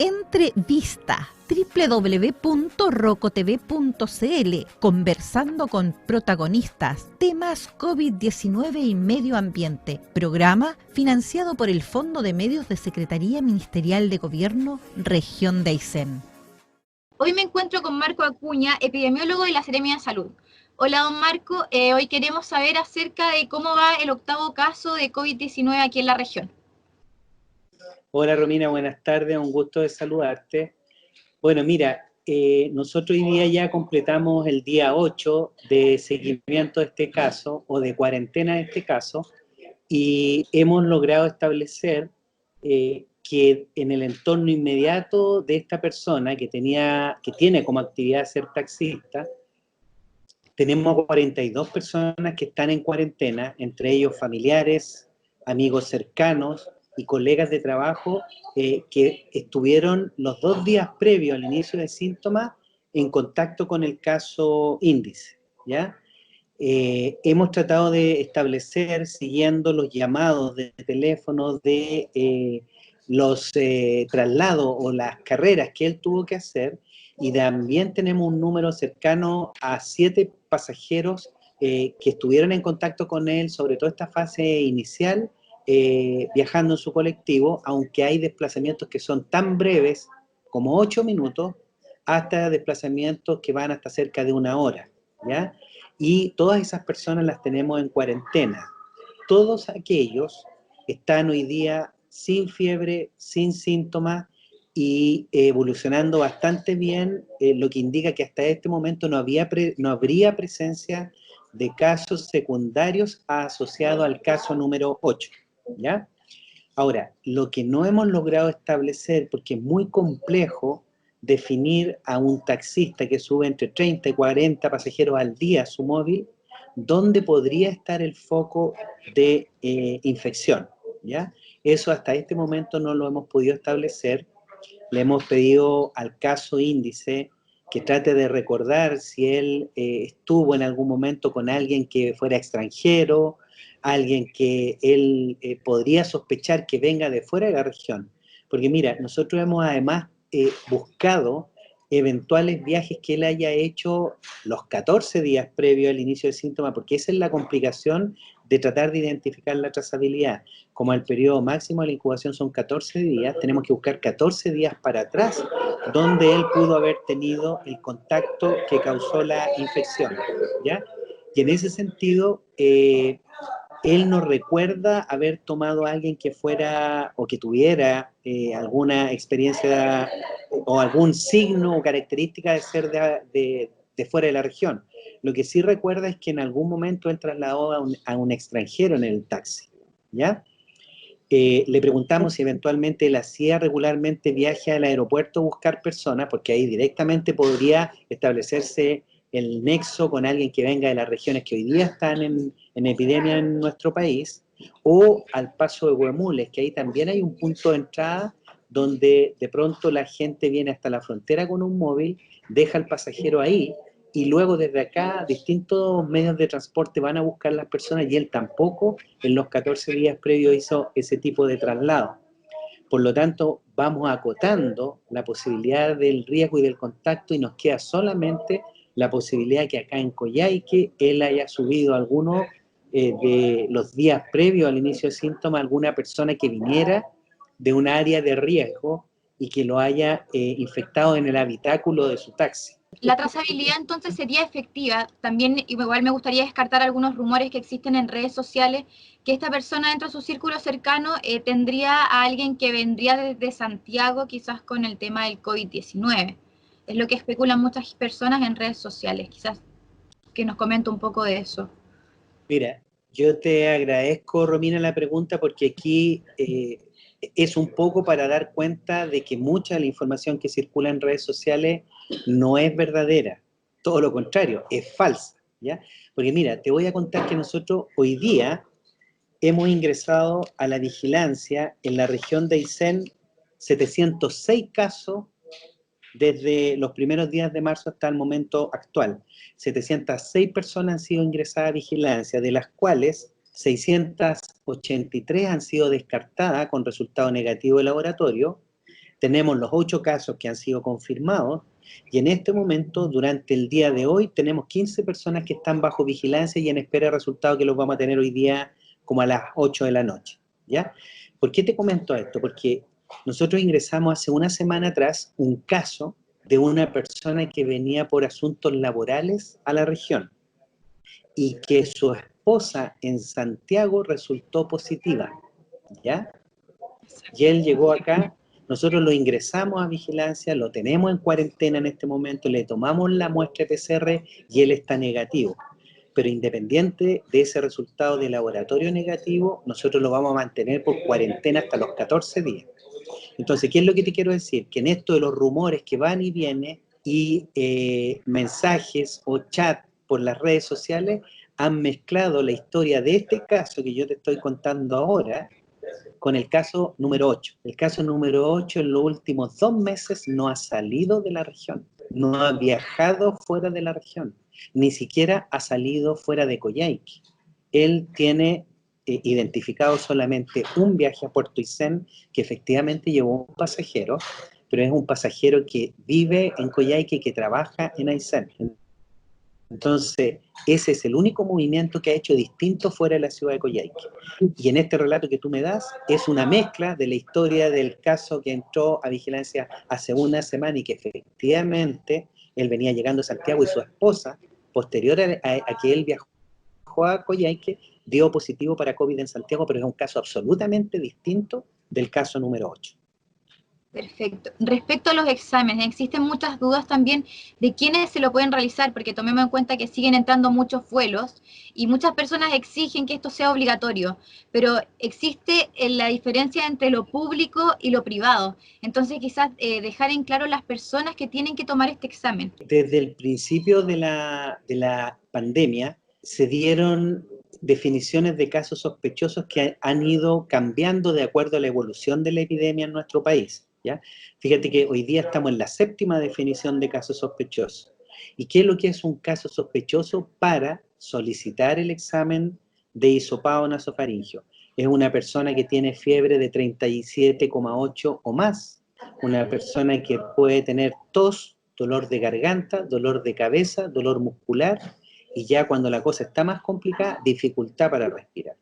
Entrevista www.rocotv.cl, conversando con protagonistas, temas COVID-19 y medio ambiente. Programa financiado por el Fondo de Medios de Secretaría Ministerial de Gobierno, Región de Aysén. Hoy me encuentro con Marco Acuña, epidemiólogo de la Seremia de Salud. Hola, don Marco. Hoy queremos saber acerca de cómo va el 8º caso de COVID-19 aquí en la región. Hola, Romina, buenas tardes, un gusto de saludarte. Bueno, mira, nosotros hoy día ya completamos el día 8 de seguimiento de este caso, o de cuarentena de este caso, y hemos logrado establecer que en el entorno inmediato de esta persona que tiene como actividad ser taxista, tenemos 42 personas que están en cuarentena, entre ellos familiares, amigos cercanos y colegas de trabajo que estuvieron los 2 días previos al inicio de síntomas en contacto con el caso índice, ¿ya? Hemos tratado de establecer, siguiendo los llamados de teléfono de los traslados o las carreras que él tuvo que hacer, y también tenemos un número cercano a 7 pasajeros que estuvieron en contacto con él, sobre todo esta fase inicial, viajando en su colectivo, aunque hay desplazamientos que son tan breves como 8 minutos, hasta desplazamientos que van hasta cerca de 1 hora, ¿ya? Y todas esas personas las tenemos en cuarentena. Todos aquellos están hoy día sin fiebre, sin síntomas y evolucionando bastante bien, lo que indica que hasta este momento no habría presencia de casos secundarios asociados al caso número 8, ¿ya? Ahora, lo que no hemos logrado establecer, porque es muy complejo definir a un taxista que sube entre 30 y 40 pasajeros al día a su móvil, ¿dónde podría estar el foco de infección? ¿Ya? Eso hasta este momento no lo hemos podido establecer. Le hemos pedido al caso índice que trate de recordar si él estuvo en algún momento con alguien que fuera extranjero, alguien que él podría sospechar que venga de fuera de la región. Porque mira, nosotros hemos además buscado eventuales viajes que él haya hecho los 14 días previo al inicio del síntoma, porque esa es la complicación de tratar de identificar la trazabilidad. Como el periodo máximo de la incubación son 14 días, tenemos que buscar 14 días para atrás, donde él pudo haber tenido el contacto que causó la infección, ¿ya? Y en ese sentido, él nos recuerda haber tomado a alguien que fuera o que tuviera alguna experiencia o algún signo o característica de ser de fuera de la región. Lo que sí recuerda es que en algún momento él trasladó a un extranjero en el taxi, ¿ya? Le preguntamos si eventualmente él hacía regularmente viaje al aeropuerto a buscar personas, porque ahí directamente podría establecerse el nexo con alguien que venga de las regiones que hoy día están en epidemia en nuestro país, o al paso de Huemules, que ahí también hay un punto de entrada donde de pronto la gente viene hasta la frontera con un móvil, deja al pasajero ahí, y luego desde acá distintos medios de transporte van a buscar las personas, y él tampoco en los 14 días previos hizo ese tipo de traslado. Por lo tanto, vamos acotando la posibilidad del riesgo y del contacto, y nos queda solamente la posibilidad que acá en Coyhaique él haya subido alguno de los días previos al inicio de síntomas, alguna persona que viniera de un área de riesgo y que lo haya infectado en el habitáculo de su taxi. La trazabilidad entonces sería efectiva. También igual me gustaría descartar algunos rumores que existen en redes sociales, que esta persona dentro de su círculo cercano tendría a alguien que vendría desde Santiago, quizás con el tema del COVID-19. Es lo que especulan muchas personas en redes sociales. Quizás que nos comente un poco de eso. Mira, yo te agradezco, Romina, la pregunta, porque aquí es un poco para dar cuenta de que mucha de la información que circula en redes sociales no es verdadera, todo lo contrario, es falsa, ¿ya? Porque mira, te voy a contar que nosotros hoy día hemos ingresado a la vigilancia en la región de Aysén 706 casos desde los primeros días de marzo hasta el momento actual. 706 personas han sido ingresadas a vigilancia, de las cuales 683 han sido descartadas con resultado negativo de laboratorio, tenemos los 8 casos que han sido confirmados, y en este momento, durante el día de hoy, tenemos 15 personas que están bajo vigilancia y en espera de resultados que los vamos a tener hoy día como a las 8 de la noche, ¿ya? ¿Por qué te comento esto? Porque nosotros ingresamos hace una semana atrás un caso de una persona que venía por asuntos laborales a la región y que su esposa en Santiago resultó positiva, ¿ya? Y él llegó acá, nosotros lo ingresamos a vigilancia, lo tenemos en cuarentena en este momento, le tomamos la muestra PCR y él está negativo. Pero independiente de ese resultado de laboratorio negativo, nosotros lo vamos a mantener por cuarentena hasta los 14 días. Entonces, ¿qué es lo que te quiero decir? Que en esto de los rumores que van y vienen y mensajes o chat por las redes sociales han mezclado la historia de este caso que yo te estoy contando ahora con el caso número 8. El caso número 8 en los últimos 2 meses no ha salido de la región, no ha viajado fuera de la región, ni siquiera ha salido fuera de Coyhaique. Él tiene identificado solamente un viaje a Puerto Aysén que efectivamente llevó un pasajero, pero es un pasajero que vive en Coyhaique y que trabaja en Aysén. Entonces, ese es el único movimiento que ha hecho distinto fuera de la ciudad de Coyhaique. Y en este relato que tú me das, es una mezcla de la historia del caso que entró a vigilancia hace una semana y que efectivamente él venía llegando a Santiago y su esposa, posterior a que él viajó a Coyhaique, dio positivo para COVID en Santiago, pero es un caso absolutamente distinto del caso número 8. Perfecto. Respecto a los exámenes, existen muchas dudas también de quiénes se lo pueden realizar, porque tomemos en cuenta que siguen entrando muchos vuelos y muchas personas exigen que esto sea obligatorio, pero existe la diferencia entre lo público y lo privado. Entonces, quizás dejar en claro las personas que tienen que tomar este examen. Desde el principio de la pandemia se dieron definiciones de casos sospechosos que han ido cambiando de acuerdo a la evolución de la epidemia en nuestro país, ¿ya? Fíjate que hoy día estamos en la 7ª definición de casos sospechosos. ¿Y qué es lo que es un caso sospechoso para solicitar el examen de hisopado nasofaringio? Es una persona que tiene fiebre de 37,8 o más, una persona que puede tener tos, dolor de garganta, dolor de cabeza, dolor muscular, y ya cuando la cosa está más complicada, dificultad para respirar.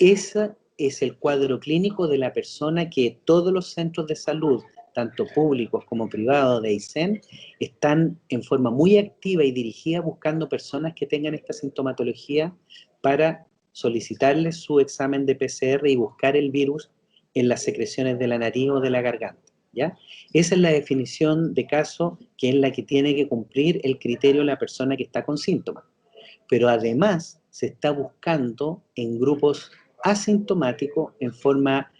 Ese es el cuadro clínico de la persona que todos los centros de salud, tanto públicos como privados de Aysén, están en forma muy activa y dirigida buscando personas que tengan esta sintomatología para solicitarles su examen de PCR y buscar el virus en las secreciones de la nariz o de la garganta, ¿ya? Esa es la definición de caso, que es la que tiene que cumplir el criterio de la persona que está con síntomas. Pero además se está buscando en grupos asintomáticos en forma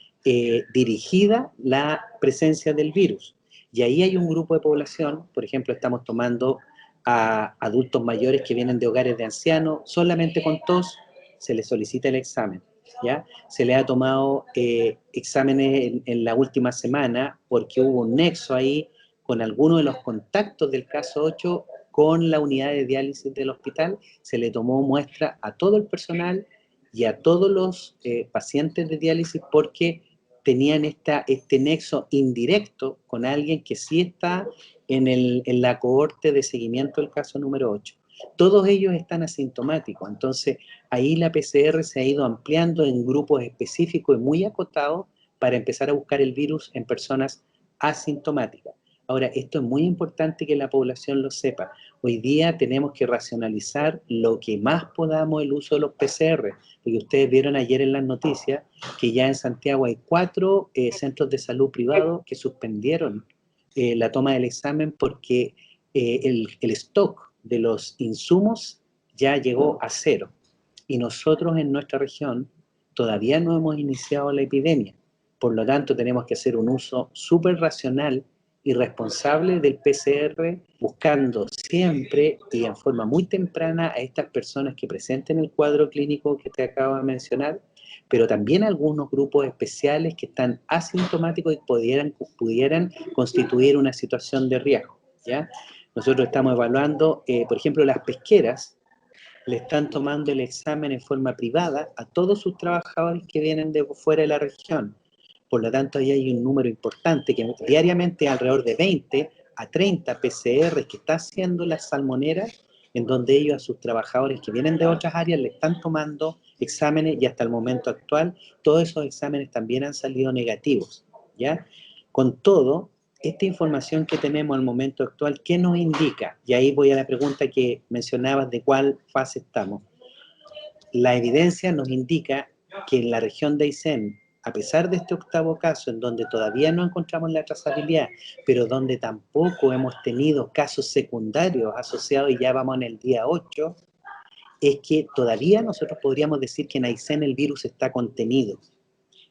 dirigida la presencia del virus. Y ahí hay un grupo de población, por ejemplo, estamos tomando a adultos mayores que vienen de hogares de ancianos, solamente con tos se les solicita el examen, ¿ya? Se le ha tomado exámenes en la última semana porque hubo un nexo ahí con algunos de los contactos del caso 8 con la unidad de diálisis del hospital. Se le tomó muestra a todo el personal y a todos los pacientes de diálisis porque tenían este nexo indirecto con alguien que sí está en la cohorte de seguimiento del caso número 8. Todos ellos están asintomáticos, entonces ahí la PCR se ha ido ampliando en grupos específicos y muy acotados para empezar a buscar el virus en personas asintomáticas. Ahora, esto es muy importante que la población lo sepa. Hoy día tenemos que racionalizar lo que más podamos el uso de los PCR, porque ustedes vieron ayer en las noticias que ya en Santiago hay 4 centros de salud privados que suspendieron la toma del examen porque el stock de los insumos ya llegó a 0. Y nosotros en nuestra región todavía no hemos iniciado la epidemia. Por lo tanto, tenemos que hacer un uso súper racional y responsable del PCR, buscando siempre y en forma muy temprana a estas personas que presenten el cuadro clínico que te acabo de mencionar, pero también algunos grupos especiales que están asintomáticos y pudieran constituir una situación de riesgo, ¿ya? Nosotros estamos evaluando, por ejemplo, las pesqueras le están tomando el examen en forma privada a todos sus trabajadores que vienen de fuera de la región. Por lo tanto, ahí hay un número importante, que diariamente alrededor de 20 a 30 PCR que está haciendo la Salmonera, en donde ellos a sus trabajadores que vienen de otras áreas le están tomando exámenes, y hasta el momento actual todos esos exámenes también han salido negativos, ¿ya? Con todo, esta información que tenemos al momento actual, ¿qué nos indica? Y ahí voy a la pregunta que mencionabas de cuál fase estamos. La evidencia nos indica que en la región de Aysén, a pesar de este octavo caso, en donde todavía no encontramos la trazabilidad, pero donde tampoco hemos tenido casos secundarios asociados, y ya vamos en el día 8, es que todavía nosotros podríamos decir que en Aysén el virus está contenido.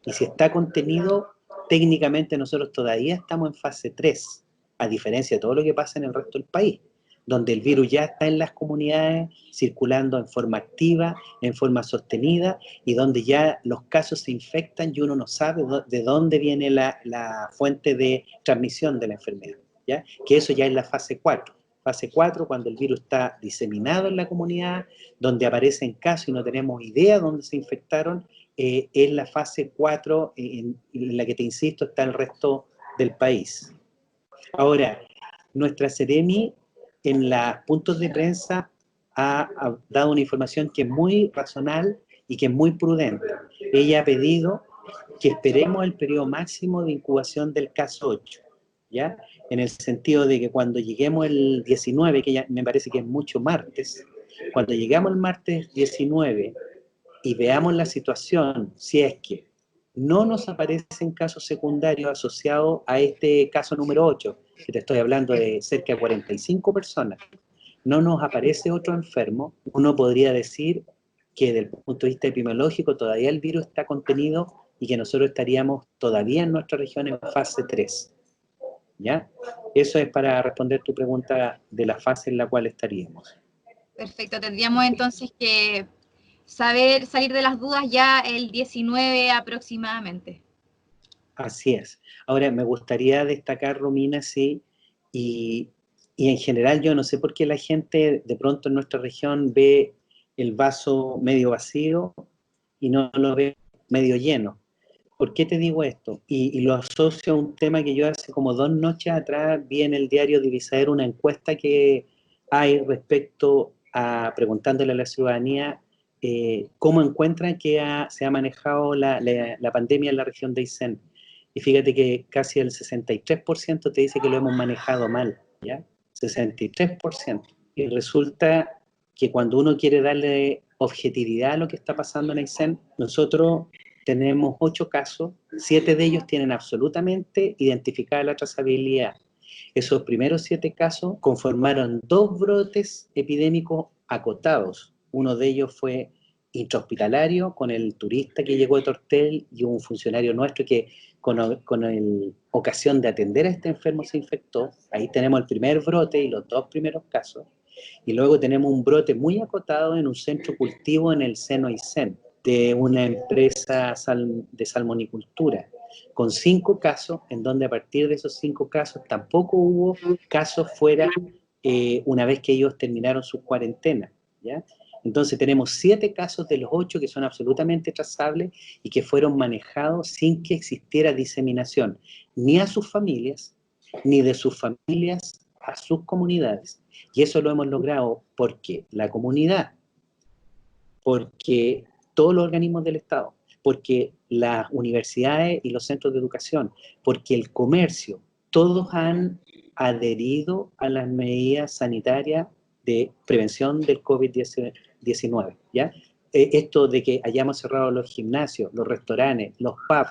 Y si está contenido, técnicamente nosotros todavía estamos en fase 3, a diferencia de todo lo que pasa en el resto del país, donde el virus ya está en las comunidades, circulando en forma activa, en forma sostenida, y donde ya los casos se infectan y uno no sabe de dónde viene la fuente de transmisión de la enfermedad, ¿ya? Que eso ya es la fase 4. Fase 4, cuando el virus está diseminado en la comunidad, donde aparecen casos y no tenemos idea dónde se infectaron, es la fase 4 en la que, te insisto, está el resto del país. Ahora, nuestra Seremi en los puntos de prensa ha dado una información que es muy racional y que es muy prudente. Ella ha pedido que esperemos el periodo máximo de incubación del caso 8, ¿ya? En el sentido de que cuando lleguemos el 19, que ya me parece que es mucho martes, cuando llegamos el martes 19 y veamos la situación, si es que no nos aparecen casos secundarios asociados a este caso número 8, que te estoy hablando de cerca de 45 personas, no nos aparece otro enfermo, uno podría decir que desde el punto de vista epidemiológico todavía el virus está contenido y que nosotros estaríamos todavía en nuestra región en fase 3, ¿ya? Eso es para responder tu pregunta de la fase en la cual estaríamos. Perfecto, tendríamos entonces que salir de las dudas ya el 19 aproximadamente. Así es. Ahora, me gustaría destacar, Romina, sí, y en general yo no sé por qué la gente de pronto en nuestra región ve el vaso medio vacío y no lo ve medio lleno. ¿Por qué te digo esto? Y lo asocio a un tema que yo hace como 2 noches atrás vi en el diario Divisadero, una encuesta que hay respecto a, preguntándole a la ciudadanía, cómo encuentran que se ha manejado la pandemia en la región de Aysén. Y fíjate que casi el 63% te dice que lo hemos manejado mal, ¿ya? 63%. Y resulta que cuando uno quiere darle objetividad a lo que está pasando en Aysén, nosotros tenemos 8 casos, 7 de ellos tienen absolutamente identificada la trazabilidad. Esos primeros 7 casos conformaron 2 brotes epidémicos acotados. Uno de ellos fue intrahospitalario, con el turista que llegó de Tortel y un funcionario nuestro que con ocasión de atender a este enfermo se infectó. Ahí tenemos el primer brote y los 2 primeros casos. Y luego tenemos un brote muy acotado en un centro cultivo en el seno Aysén, de una empresa de salmonicultura, con 5 casos, en donde a partir de esos 5 casos tampoco hubo casos fuera una vez que ellos terminaron su cuarentena, ¿ya? Entonces tenemos 7 casos de los 8 que son absolutamente trazables y que fueron manejados sin que existiera diseminación, ni a sus familias, ni de sus familias a sus comunidades. Y eso lo hemos logrado porque la comunidad, porque todos los organismos del Estado, porque las universidades y los centros de educación, porque el comercio, todos han adherido a las medidas sanitarias de prevención del COVID-19, ¿ya? Esto de que hayamos cerrado los gimnasios, los restaurantes, los pubs,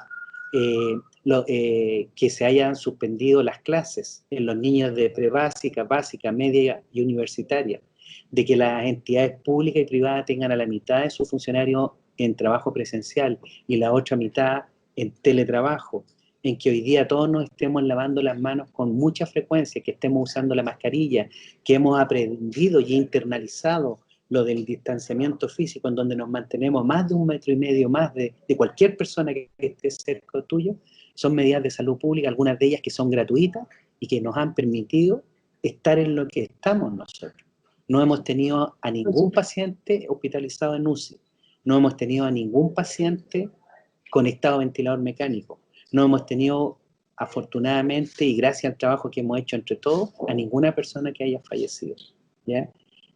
que se hayan suspendido las clases en los niños de prebásica, básica, media y universitaria, de que las entidades públicas y privadas tengan a la mitad de sus funcionarios en trabajo presencial y la otra mitad en teletrabajo, en que hoy día todos nos estemos lavando las manos con mucha frecuencia, que estemos usando la mascarilla, que hemos aprendido y internalizado lo del distanciamiento físico, en donde nos mantenemos más de 1,5 metros más de cualquier persona que esté cerca tuyo. Son medidas de salud pública, algunas de ellas que son gratuitas y que nos han permitido estar en lo que estamos nosotros. No hemos tenido a ningún paciente hospitalizado en UCI, no hemos tenido a ningún paciente conectado a ventilador mecánico, No hemos tenido, afortunadamente, y gracias al trabajo que hemos hecho entre todos, a ninguna persona que haya fallecido, ¿ya?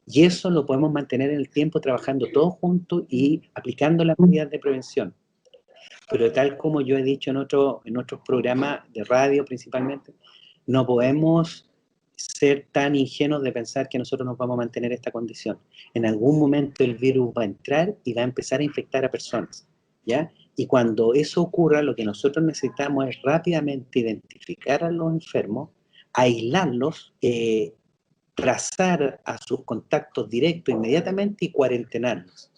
Y eso lo podemos mantener en el tiempo trabajando todos juntos y aplicando las medidas de prevención. Pero tal como yo he dicho en otros programas de radio principalmente, no podemos ser tan ingenuos de pensar que nosotros nos vamos a mantener esta condición. En algún momento el virus va a entrar y va a empezar a infectar a personas, ¿ya? Y cuando eso ocurra, lo que nosotros necesitamos es rápidamente identificar a los enfermos, aislarlos, trazar a sus contactos directos inmediatamente y cuarentenarlos.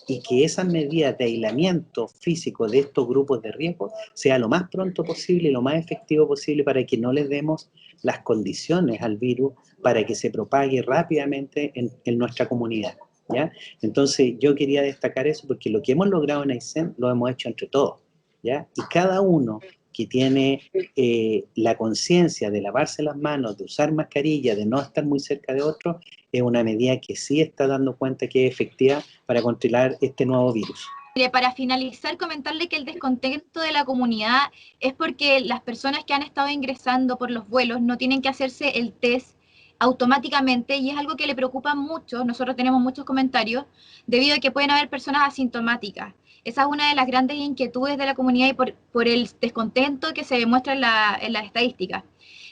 Y que esas medidas de aislamiento físico de estos grupos de riesgo sea lo más pronto posible y lo más efectivo posible para que no les demos las condiciones al virus para que se propague rápidamente en nuestra comunidad, ¿ya? Entonces yo quería destacar eso porque lo que hemos logrado en Aysén lo hemos hecho entre todos, ¿ya? Y cada uno que tiene la conciencia de lavarse las manos, de usar mascarilla, de no estar muy cerca de otros, es una medida que sí está dando cuenta que es efectiva para controlar este nuevo virus. Mire, para finalizar, comentarle que el descontento de la comunidad es porque las personas que han estado ingresando por los vuelos no tienen que hacerse el test automáticamente y es algo que le preocupa mucho. Nosotros tenemos muchos comentarios debido a que pueden haber personas asintomáticas. Esa es una de las grandes inquietudes de la comunidad y por el descontento que se demuestra en las estadísticas.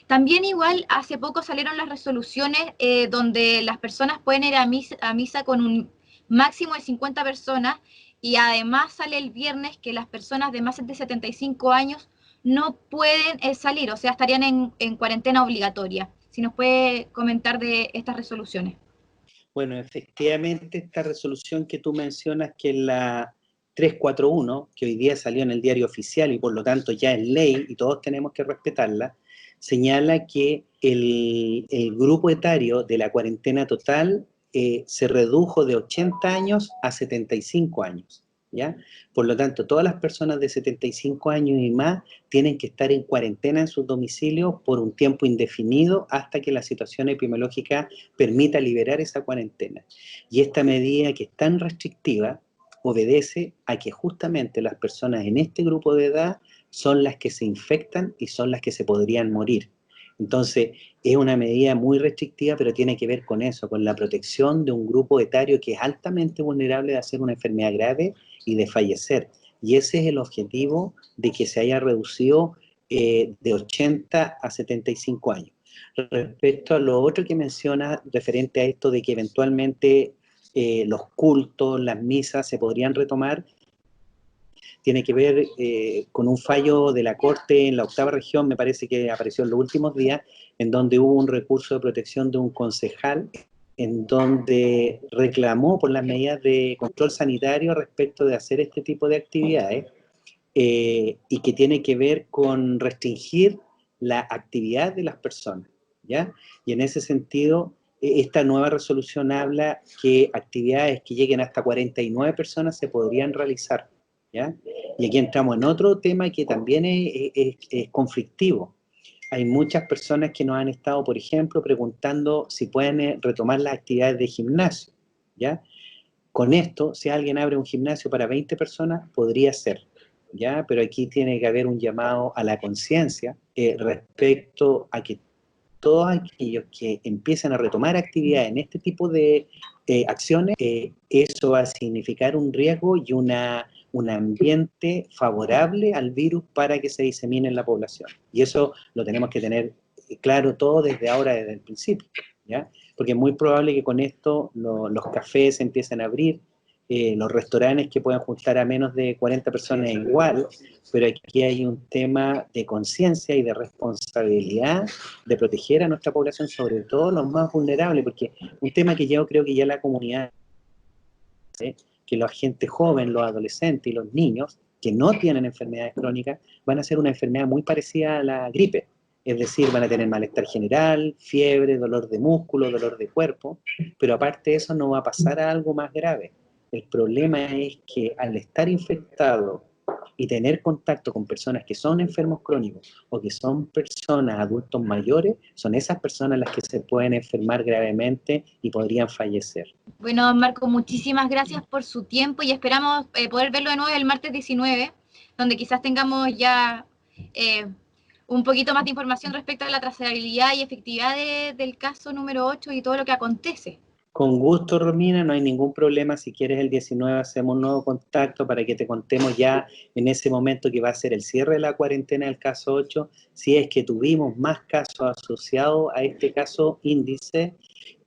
También igual hace poco salieron las resoluciones donde las personas pueden ir a misa con un máximo de 50 personas y además sale el viernes que las personas de más de 75 años no pueden salir, o sea, estarían en cuarentena obligatoria. Si nos puede comentar de estas resoluciones. Bueno, efectivamente esta resolución que tú mencionas, que es la 341, que hoy día salió en el diario oficial y por lo tanto ya es ley y todos tenemos que respetarla, señala que el grupo etario de la cuarentena total se redujo de 80 años a 75 años, ¿ya? Por lo tanto, todas las personas de 75 años y más tienen que estar en cuarentena en sus domicilios por un tiempo indefinido hasta que la situación epidemiológica permita liberar esa cuarentena. Y esta medida, que es tan restrictiva, obedece a que justamente las personas en este grupo de edad son las que se infectan y son las que se podrían morir. Entonces, es una medida muy restrictiva, pero tiene que ver con eso, con la protección de un grupo etario que es altamente vulnerable de hacer una enfermedad grave y de fallecer. Y ese es el objetivo de que se haya reducido de 80 a 75 años. Respecto a lo otro que menciona referente a esto de que eventualmente los cultos, las misas se podrían retomar, tiene que ver con un fallo de la Corte en la 8ª región, me parece que apareció en los últimos días, en donde hubo un recurso de protección de un concejal, en donde reclamó por las medidas de control sanitario respecto de hacer este tipo de actividades, y que tiene que ver con restringir la actividad de las personas, ¿ya? Y en ese sentido, esta nueva resolución habla que actividades que lleguen hasta 49 personas se podrían realizar, ¿ya? Y aquí entramos en otro tema que también es conflictivo. Hay muchas personas que nos han estado, por ejemplo, preguntando si pueden retomar las actividades de gimnasio, ¿ya? Con esto, si alguien abre un gimnasio para 20 personas, podría ser, ¿ya? Pero aquí tiene que haber un llamado a la conciencia respecto a que todos aquellos que empiecen a retomar actividad en este tipo de acciones, eso va a significar un riesgo y un ambiente favorable al virus para que se disemine en la población. Y eso lo tenemos que tener claro todo desde ahora, desde el principio, ¿ya? Porque es muy probable que con esto los cafés empiecen a abrir, los restaurantes que puedan juntar a menos de 40 personas igual, pero aquí hay un tema de conciencia y de responsabilidad de proteger a nuestra población, sobre todo los más vulnerables, porque un tema que yo creo que ya la comunidad, que la gente joven, los adolescentes y los niños que no tienen enfermedades crónicas van a ser una enfermedad muy parecida a la gripe, es decir, van a tener malestar general, fiebre, dolor de músculo, dolor de cuerpo, pero aparte de eso no va a pasar a algo más grave. El problema es que al estar infectado y tener contacto con personas que son enfermos crónicos o que son personas, adultos mayores, son esas personas las que se pueden enfermar gravemente y podrían fallecer. Bueno, don Marco, muchísimas gracias por su tiempo y esperamos poder verlo de nuevo el martes 19, donde quizás tengamos ya un poquito más de información respecto a la trazabilidad y efectividad del caso número 8 y todo lo que acontece. Con gusto, Romina, no hay ningún problema. Si quieres el 19 hacemos un nuevo contacto para que te contemos ya en ese momento que va a ser el cierre de la cuarentena del caso 8, si es que tuvimos más casos asociados a este caso índice,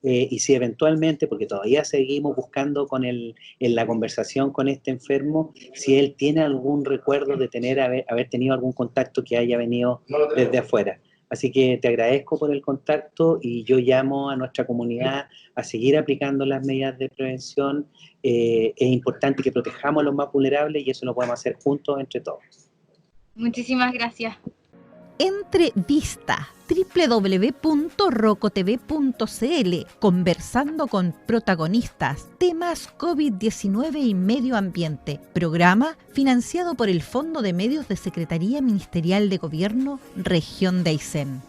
y si eventualmente, porque todavía seguimos buscando en la conversación con este enfermo, si él tiene algún recuerdo de haber tenido algún contacto que haya venido desde afuera. Así que te agradezco por el contacto y yo llamo a nuestra comunidad a seguir aplicando las medidas de prevención. Es importante que protejamos a los más vulnerables y eso lo podemos hacer juntos entre todos. Muchísimas gracias. Entrevista www.rocotv.cl, conversando con protagonistas, temas COVID-19 y medio ambiente, programa financiado por el Fondo de Medios de Secretaría Ministerial de Gobierno, Región de Aysén.